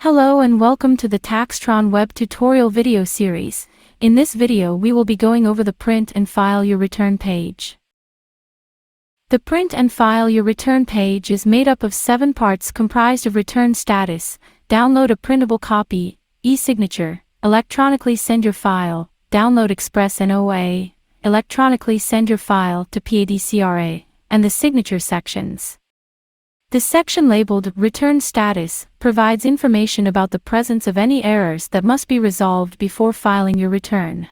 Hello and welcome to the TaxTron Web tutorial video series. In this video we will be going over the print and file your return page. The print and file your return page is made up of 7 parts comprised of return status, download a printable copy, ESignature, electronically send your file, download Express NOA, electronically send your file to PADCRA, and the signature sections. The section labeled Return Status provides information about the presence of any errors that must be resolved before filing your return.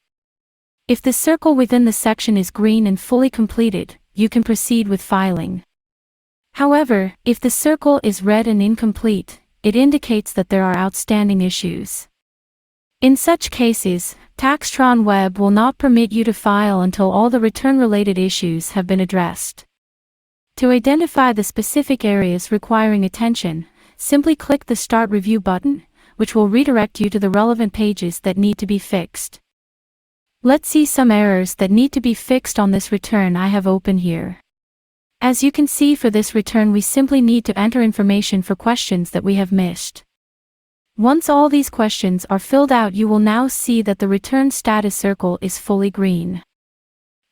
If the circle within the section is green and fully completed, you can proceed with filing. However, if the circle is red and incomplete, it indicates that there are outstanding issues. In such cases, TaxTron Web will not permit you to file until all the return-related issues have been addressed. To identify the specific areas requiring attention, simply click the Start Review button, which will redirect you to the relevant pages that need to be fixed. Let's see some errors that need to be fixed on this return I have open here. As you can see, for this return we simply need to enter information for questions that we have missed. Once all these questions are filled out, you will now see that the return status circle is fully green.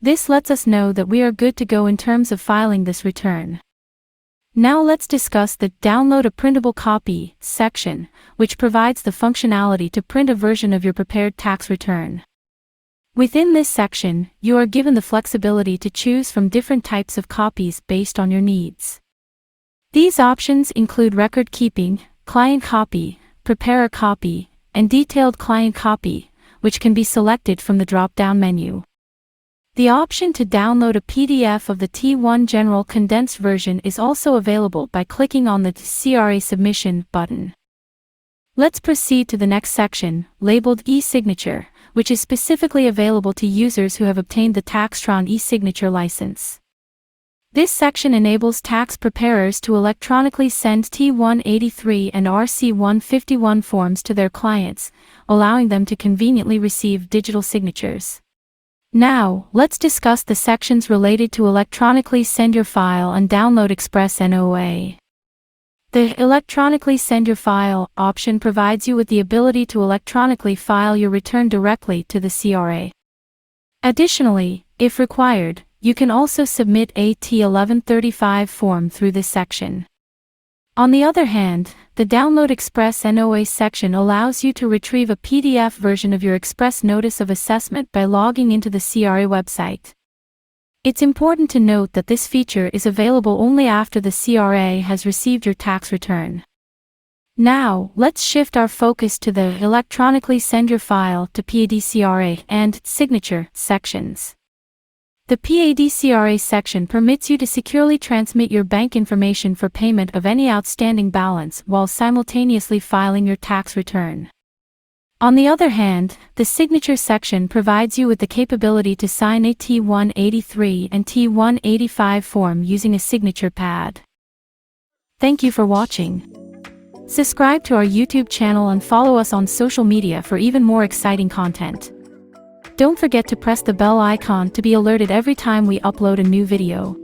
This lets us know that we are good to go in terms of filing this return. Now let's discuss the Download a Printable Copy section, which provides the functionality to print a version of your prepared tax return. Within this section, you are given the flexibility to choose from different types of copies based on your needs. These options include record keeping, client copy, preparer copy, and detailed client copy, which can be selected from the drop-down menu. The option to download a PDF of the T1 General Condensed Version is also available by clicking on the CRA Submission button. Let's proceed to the next section, labeled ESignature, which is specifically available to users who have obtained the TaxTron ESignature license. This section enables tax preparers to electronically send T183 and RC151 forms to their clients, allowing them to conveniently receive digital signatures. Now, let's discuss the sections related to electronically send your file and download Express NOA. The Electronically Send Your File option provides you with the ability to electronically file your return directly to the CRA. Additionally, if required, you can also submit a T1135 form through this section. On the other hand, the Download Express NOA section allows you to retrieve a PDF version of your Express Notice of Assessment by logging into the CRA website. It's important to note that this feature is available only after the CRA has received your tax return. Now, let's shift our focus to the Electronically Send Your File to PADCRA and Signature sections. The PADCRA section permits you to securely transmit your bank information for payment of any outstanding balance while simultaneously filing your tax return. On the other hand, the Signature section provides you with the capability to sign a T183 and T185 form using a signature pad. Thank you for watching. Subscribe to our YouTube channel and follow us on social media for even more exciting content. Don't forget to press the bell icon to be alerted every time we upload a new video.